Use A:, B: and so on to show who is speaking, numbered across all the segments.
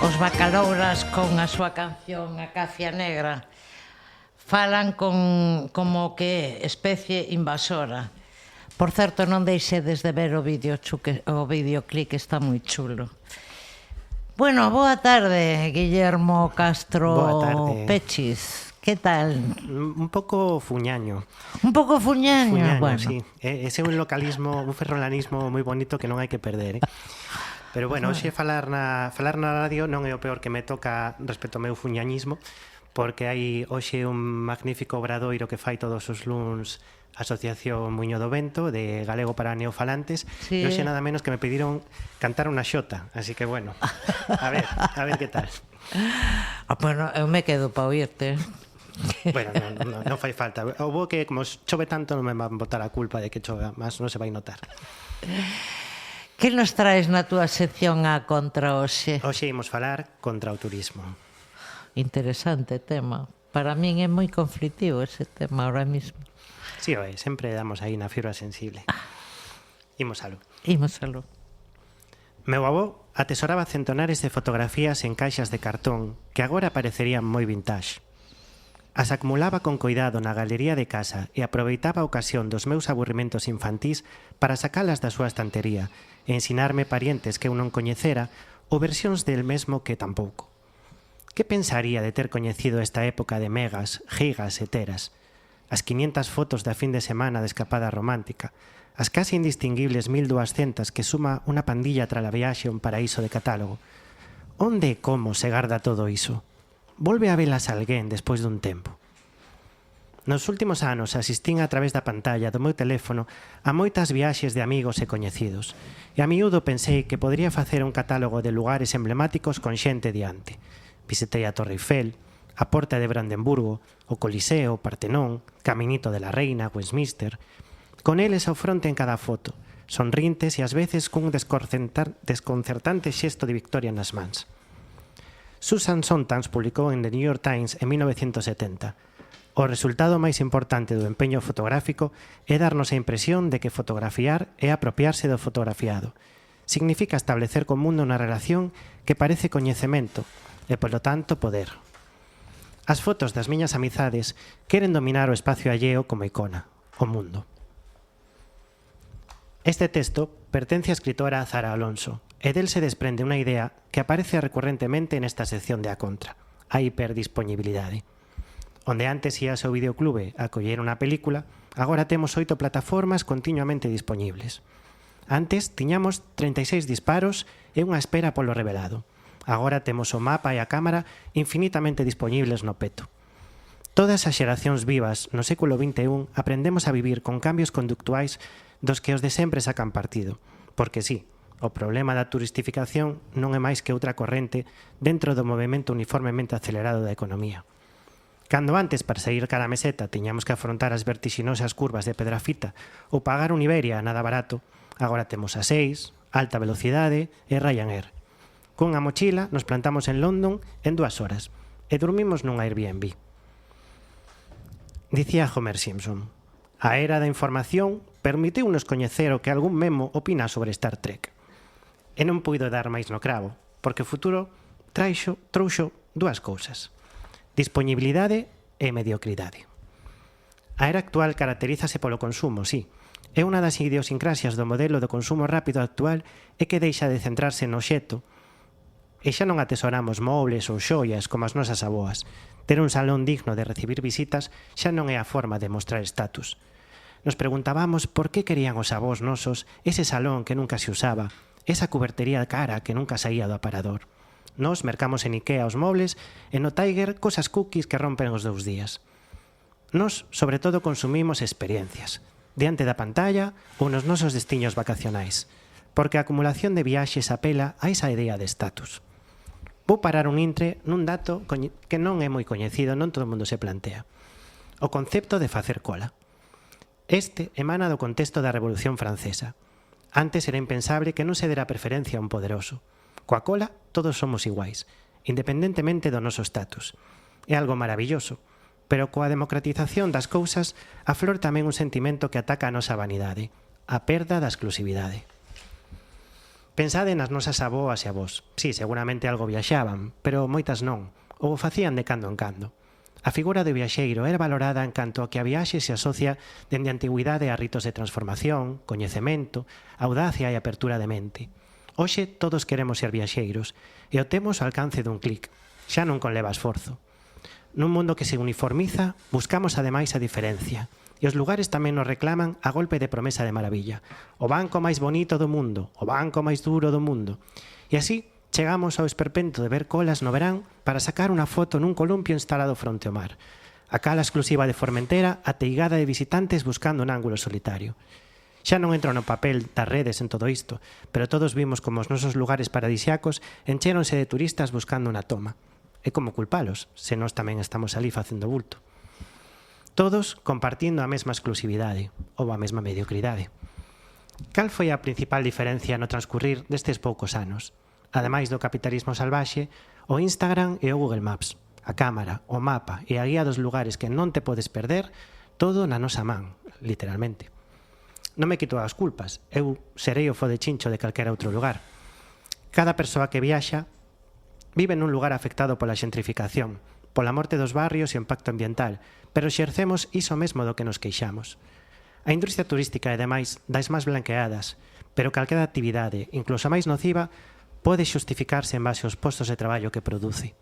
A: Os Bacalouras con a súa canción Acacia Negra falan como que especie invasora. Por certo, non deixedes de ver o videoclip, está moi chulo. Bueno, boa tarde, Guillermo
B: Boa
A: Castro
B: tarde.
A: Pechis. Que tal?
B: Un pouco fuñaño.
A: Un pouco fuñaño,
B: Fuñaño,
A: bueno.
B: sí. Ese é un localismo, un ferrolanismo moi bonito que non hai que perder, Pero bueno, hoxe falar na radio non é o peor que me toca respecto ao meu fuñañismo, porque hai hoxe un magnífico obradoiro que fai todos os luns a Asociación Muiño do Vento, de Galego para Neofalantes,
A: Sí.
B: e hoxe nada menos que me pediron cantar unha xota, así que bueno, a ver que tal.
A: Bueno, eu me quedo para oírte.
B: Bueno, non fai falta. O bo que como chove tanto non me van botar a culpa de que chove, mas non se vai notar.
A: Que nos traes na túa sección a contra hoxe?
B: Hoxe imos falar contra o turismo.
A: Interesante tema. Para min é moi conflitivo ese tema ahora mismo.
B: Sí, oe, sempre damos aí na fibra sensible. Imos algo.
A: Imos algo.
B: Meu avó atesoraba centonares de fotografías en caixas de cartón que agora parecerían moi vintage. As acumulaba con coidado na galería de casa e aproveitaba a ocasión dos meus aburrimentos infantís para sacalas da súa estantería e ensinarme parientes que eu non coñecera ou versións del mesmo que tampouco. Que pensaría de ter coñecido esta época de megas, gigas e teras? As 500 fotos da fin de semana de escapada romántica, as casi indistinguibles 1200 que suma unha pandilla tra la viaxe a un paraíso de catálogo. Onde e como se garda todo iso? Volve a velas alguén despois dun tempo. Nos últimos anos asistín a través da pantalla do meu teléfono a moitas viaxes de amigos e coñecidos, e a miúdo pensei que podría facer un catálogo de lugares emblemáticos con xente diante. Visitei a Torre Eiffel, a Porta de Brandenburgo, o Coliseo, o Partenón, Caminito de la Reina, Westminster. Con eles ao fronte en cada foto, sonrintes e ás veces cun desconcertante xesto de victoria nas mans. Susan Sontag publicou en The New York Times en 1970: o resultado máis importante do empeño fotográfico é darnos a impresión de que fotografiar é apropiarse do fotografiado. Significa establecer co mundo unha relación que parece coñecemento e, polo tanto, poder. As fotos das miñas amizades queren dominar o espacio alleo como icona, o mundo. Este texto pertence á escritora Zara Alonso e del se desprende unha idea que aparece recurrentemente nesta sección de A Contra, a hiperdispoñibilidade. Onde antes ías ao videoclube a coller unha película, agora temos 8 plataformas continuamente dispoñibles. Antes tiñamos 36 disparos e unha espera polo revelado. Agora temos o mapa e a cámara infinitamente dispoñibles no peto. Todas as xeracións vivas no século XXI aprendemos a vivir con cambios conductuais dos que os de sempre sacan partido. Porque sí, o problema da turistificación non é máis que outra corrente dentro do movimento uniformemente acelerado da economía. Cando antes para sair cada meseta tiñamos que afrontar as vertixinosas curvas de Pedrafita ou pagar un Iberia nada barato, agora temos a 6, alta velocidade e Ryanair. Cunha mochila nos plantamos en London en 2 horas e dormimos nun Airbnb. Dicía Homer Simpson: a era da información permitiunos coñecer o que algún memo opina sobre Star Trek. E non puido dar máis no cravo, porque o futuro trouxo 2 cousas: dispoñibilidade e mediocridade. A era actual caracterízase polo consumo, sí. É unha das idiosincrasias do modelo do consumo rápido actual é que deixa de centrarse no xeto e xa non atesoramos mobles ou xoias como as nosas aboas. Ter un salón digno de recibir visitas xa non é a forma de mostrar estatus. Nos preguntábamos por que querían os avós nosos ese salón que nunca se usaba, esa cubertería cara que nunca saía do aparador. Nos mercamos en Ikea os mobles e no Tiger cosas cookies que rompen os 2 días. Nos, sobre todo, consumimos experiencias, diante da pantalla ou nos nosos destiños vacacionais, porque a acumulación de viaxes apela a esa idea de estatus. Vou parar un intre nun dato que non é moi coñecido, non todo o mundo se plantea: o concepto de facer cola. Este emana do contexto da Revolución Francesa. Antes era impensable que non se dera preferencia a un poderoso. Coa cola todos somos iguais, independentemente do noso estatus. É algo maravilloso, pero coa democratización das cousas aflor tamén un sentimento que ataca a nosa vanidade: a perda da exclusividade. Pensade nas nosas avoas e avós. Sí, seguramente algo viaxaban, pero moitas non, ou o facían de cando en cando. A figura do viaxeiro era valorada en canto a que a viaxe se asocia dende a antigüidade a ritos de transformación, coñecemento, audacia e apertura de mente. Hoxe todos queremos ser viaxeiros e o temos ao alcance dun clic, xa non conleva esforzo. Nun mundo que se uniformiza, buscamos ademais a diferencia. E os lugares tamén nos reclaman a golpe de promesa de maravilla. O banco máis bonito do mundo, o banco máis duro do mundo. E así chegamos ao esperpento de ver colas no verán para sacar unha foto nun columpio instalado fronte ao mar. A cala exclusiva de Formentera ateigada de visitantes buscando un ángulo solitario. Xa non entro no papel das redes en todo isto, pero todos vimos como os nosos lugares paradisiacos enchéronse de turistas buscando unha toma. É como culpalos, se nós tamén estamos ali facendo bulto. Todos compartindo a mesma exclusividade ou a mesma mediocridade. Cal foi a principal diferencia no transcurrir destes poucos anos? Ademais do capitalismo salvaxe, o Instagram e o Google Maps, a cámara, o mapa e a guía dos lugares que non te podes perder, todo na nosa man, literalmente. Non me quito as culpas, eu serei o fodechincho de calquera outro lugar. Cada persoa que viaxa vive nun lugar afectado pola xentrificación, pola morte dos barrios e o impacto ambiental, pero xercemos iso mesmo do que nos queixamos. A industria turística e demais das máis blanqueadas, pero calquera actividade, incluso a máis nociva, pode xustificarse en base aos postos de traballo que produce.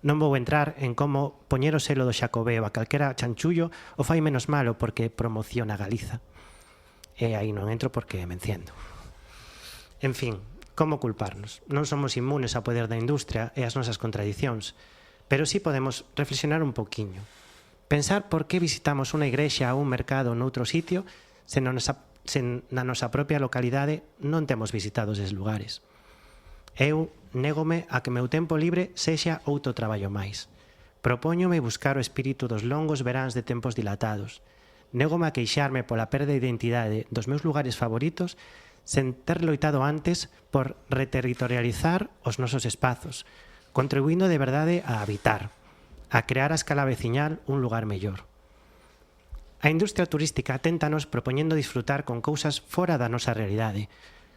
B: Non vou entrar en como poñer o selo do Xacobeo a calquera chanchullo o fai menos malo porque promociona Galiza. E aí non entro porque me enciendo. En fin, como culparnos? Non somos inmunes ao poder da industria e ás nosas contradicións, pero sí podemos reflexionar un poquiño. Pensar por que visitamos unha igrexa ou un mercado noutro sitio se na nosa propia localidade non temos visitado eses lugares. Eu négome a que meu tempo libre sexa outro traballo máis. Propóñome buscar o espírito dos longos veráns de tempos dilatados. Négome a queixarme pola perda de identidade dos meus lugares favoritos sen ter loitado antes por reterritorializar os nosos espazos, contribuindo de verdade a habitar, a crear a escala veciñal un lugar mellor. A industria turística téntanos propoñendo disfrutar con cousas fora da nosa realidade,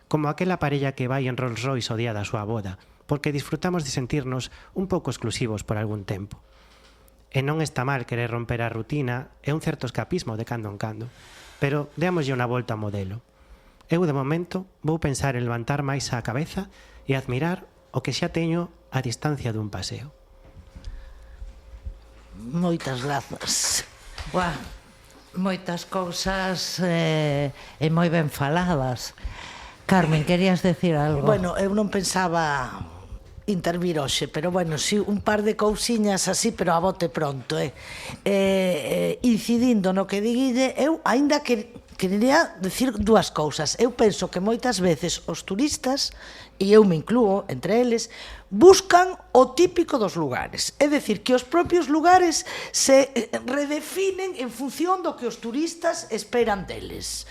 B: como aquela parella que vai en Rolls Royce o día da súa boda, porque disfrutamos de sentirnos un pouco exclusivos por algún tempo. E non está mal querer romper a rutina e un certo escapismo de cando en cando, pero démoslle unha volta ao modelo. Eu, de momento, vou pensar en levantar máis a cabeza e admirar o que xa teño a distancia dun paseo.
A: Moitas grazas. Buah, moitas cousas e moi ben faladas. Carmen, querías decir algo?
C: Bueno, eu non pensaba intervir hoxe, pero bueno, si un par de cousiñas así, pero a bote pronto, incidindo no que diguille, eu aínda quería decir dúas cousas. Eu penso que moitas veces os turistas, e eu me inclúo entre eles, buscan o típico dos lugares. É dicir, que os propios lugares se redefinen en función do que os turistas esperan deles.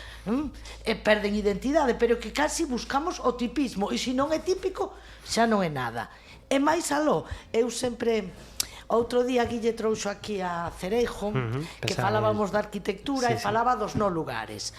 C: E perden identidade, pero que casi buscamos o tipismo, e se non é típico, xa non é nada. E máis aló, eu sempre... Outro día Guille trouxo aquí a Cereijo, que falábamos da arquitectura e falaba dos no lugares.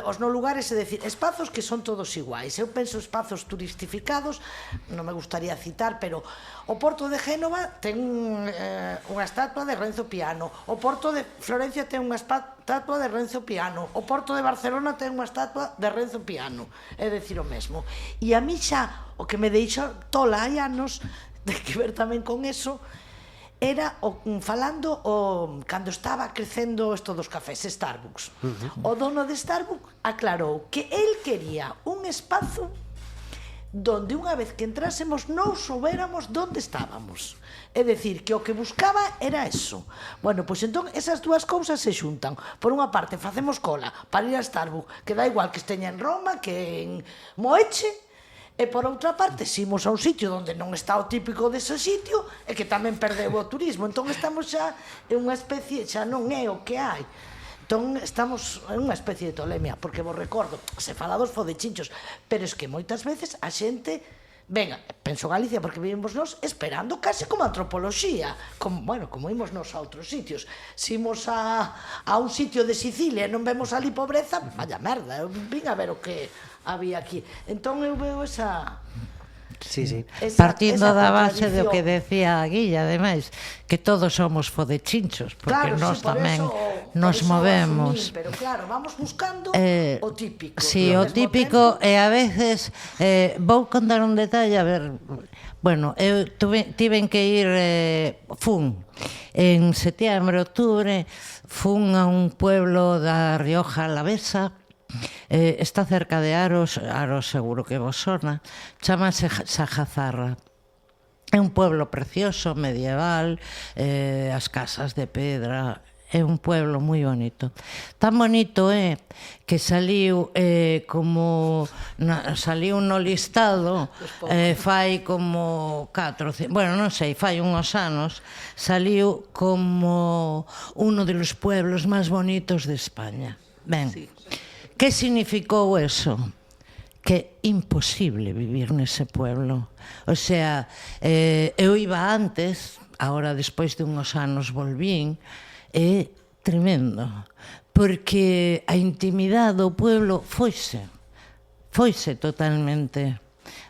C: Os no lugares, é dicir, espazos que son todos iguais. Eu penso espazos turistificados, non me gustaría citar, pero o Porto de Génova ten unha estatua de Renzo Piano, o Porto de Florencia ten unha estatua de Renzo Piano, o Porto de Barcelona ten unha estatua de Renzo Piano, é dicir o mesmo. E a mí xa, o que me deixa tola hai anos, de que ver tamén con eso, era falando cando estaba crecendo isto dos cafés Starbucks. O dono de Starbucks aclarou que el quería un espazo donde unha vez que entrásemos non soubéramos onde estábamos. É dicir, que o que buscaba era eso. Bueno, pois entón esas dúas cousas se xuntan. Por unha parte, facemos cola para ir a Starbucks, que dá igual que esteña en Roma, que en Moeche. E por outra parte, se imos a un sitio onde non está o típico dese sitio, e que tamén perdeu o turismo. Entón estamos xa en unha especie, xa non é o que hai. Entón estamos en unha especie de tolemia, porque vos recordo, se fala dos fodechinchos, pero es que moitas veces a xente Venga, penso Galicia porque vivimos nós esperando case como antropoloxía, como imos nós a outros sitios. Se imos a un sitio de Sicilia e non vemos ali pobreza, vaya merda, eu vin a ver o que había aquí. Entón eu veo esa
A: partindo da base do que decía a Guilla, ademais, que todos somos fodechinchos, porque nós tamén nos movemos.
C: Pero claro, vamos buscando o típico.
A: Si, o típico, e a veces vou contar un detalle, a ver, bueno, eu tiven que ir fun en setiembre, outubro, fun a un pueblo da Rioja Alavesa. Está cerca de Aros seguro que vos sona, chamase Sajazarra. É un pueblo precioso, medieval, as casas de pedra, é un pueblo moi bonito. Tan bonito é que saliu saliu no listado fai como 4, bueno, non sei, fai unhos anos, saliu como uno de los pueblos máis bonitos de España. Ben, que significou eso? Que é imposible vivir nese pueblo. O sea, eu iba antes, agora despois de unhos anos volvín, é tremendo, porque a intimidade do pueblo foise totalmente.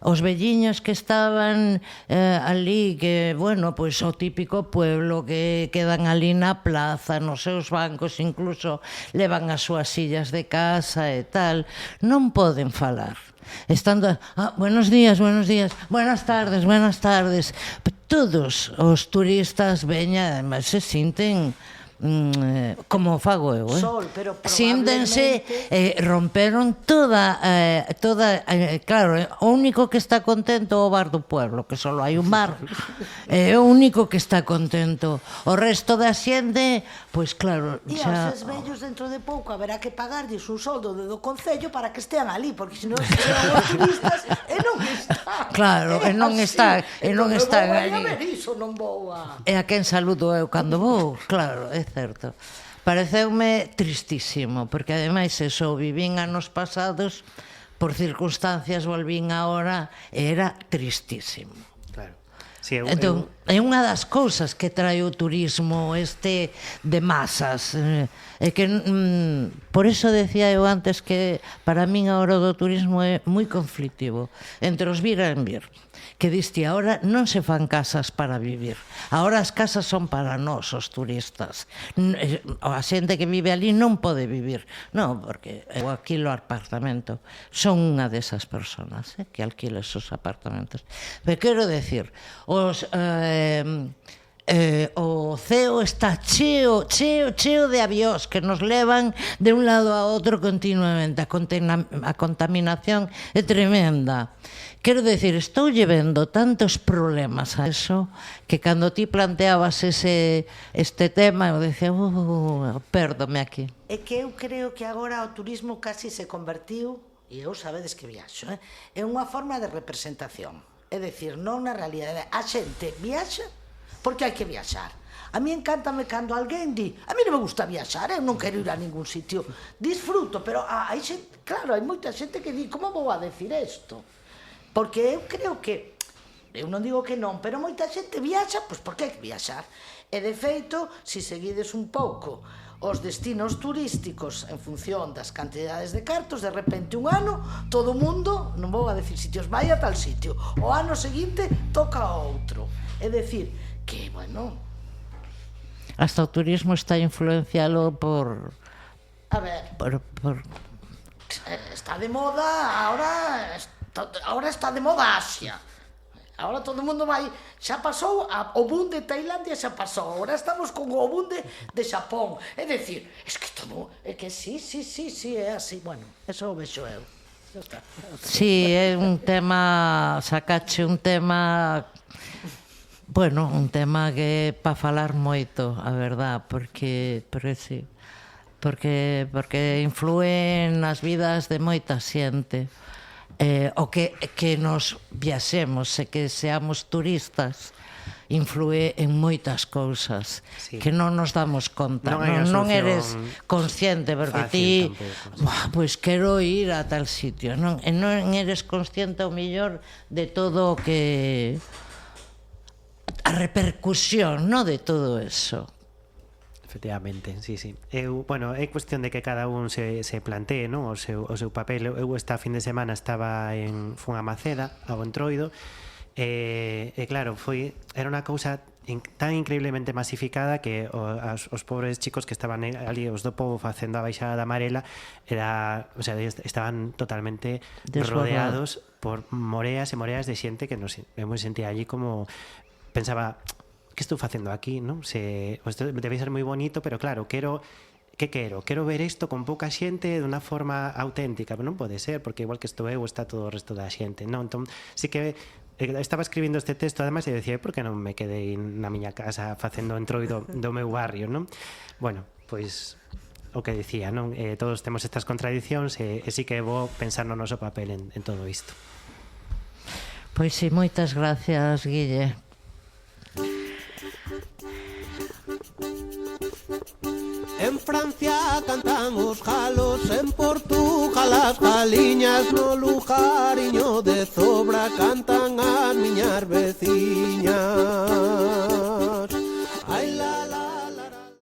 A: Os velliños que estaban ali, que, bueno, pois o típico pueblo que quedan ali na plaza, nos seus bancos, incluso levan as súas sillas de casa e tal, non poden falar. Estando, buenos días, buenas tardes. Todos os turistas veñan, además se sinten como fago eu,
C: Sol, pero
A: síntense, romperon toda, claro, o único que está contento é o bar do pueblo, que só hai un bar, é o único que está contento. O resto da xente, pois claro,
C: e aos vellos dentro de pouco haberá que pagarlles un soldo do Concello para que estean ali, porque senón serán os turistas e non están.
A: Claro, e non están ali.
C: Non vou a...
A: E a quen saludo eu cando vou, claro, é certo. Pareceume tristísimo, porque ademais eso, vivín anos pasados, por circunstancias volvín agora, e era tristísimo.
B: Claro. Sí,
A: Entón, é unha das cousas que trae o turismo de masas, é que por eso decía eu antes que para min agora o do turismo é moi conflictivo entre os vir e en vir, que diste agora non se fan casas para vivir, agora as casas son para nós, os turistas. A xente que vive ali non pode vivir, non, porque eu alquilo apartamento, son unha desas personas que alquila esos apartamentos. Pero quero decir, o ceo está cheo de avións que nos levan de un lado a outro continuamente. A contaminación é tremenda. Quero decir, estou vendo tantos problemas a eso que cando ti planteabas este tema eu decía, pérdome aquí.
C: É que eu creo que agora o turismo casi se convertiu, e eu sabedes que viaxo, é unha forma de representación. É dicir, non na realidade. A xente viaxa porque hai que viaxar. A mí encántame cando alguén di, a mí non me gusta viaxar, eu non quero ir a ningún sitio. Disfruto, pero hai xente, claro, hai moita xente que di, como vou a decir isto? Porque eu creo que, eu non digo que non, pero moita xente viaxa, pois porque hai que viaxar. E de feito, se seguides un pouco os destinos turísticos en función das cantidades de cartos, de repente un ano, todo o mundo, non vou a decir sitios, vai a tal sitio, o ano seguinte toca a outro. É dicir, que, bueno...
A: Hasta o turismo está influenciado por...
C: A ver... Está de moda, ahora está de moda Asia. Ahora todo o mundo vai... Xa pasou, o boom de Tailandia xa pasou, agora estamos con o boom de Xapón. É dicir, es que todo... É que sí, é así. Bueno, eso o vexo eu.
A: Sí, é un tema... Sacache un tema... Bueno, un tema que é para falar moito, a verdad, porque sí, porque inflúe nas vidas de moita xente. o que nos viaxemos e que seamos turistas inflúe en moitas cousas que non nos damos conta. Non eres consciente, porque ti, pois quero ir a tal sitio, non? E non eres consciente ao mellor de todo o que... a repercusión, non, de todo eso.
B: Efectivamente, sí. Bueno, é cuestión de que cada un se plantee, non, o seu papel. Eu esta fin de semana fun a Maceda, ao Entroido, e claro, era unha cousa tan increíblemente masificada que os pobres chicos que estaban ali, os do povo facendo a baixada da Marela, estaban totalmente rodeados por moreas e moreas de xente que eu me sentía allí como... Pensaba, que estou facendo aquí, non? Debe ser moi bonito, pero claro, quero ver isto con pouca xente de unha forma auténtica, pero non pode ser, porque igual que estou eu, está todo o resto da xente, non? Entón, sí que estaba escribindo este texto, ademais, e decía, por que non me quedei na miña casa facendo entroido do meu barrio, non? Bueno, pois o que decía, non? Todos temos estas contradicións e sí que é bo pensar no noso papel en todo isto.
A: Pois sí, moitas gracias, Guille.
D: En Francia cantan os galos, en Portugal as galiñas, no lugariño de Zobra cantan as miñas veciñas.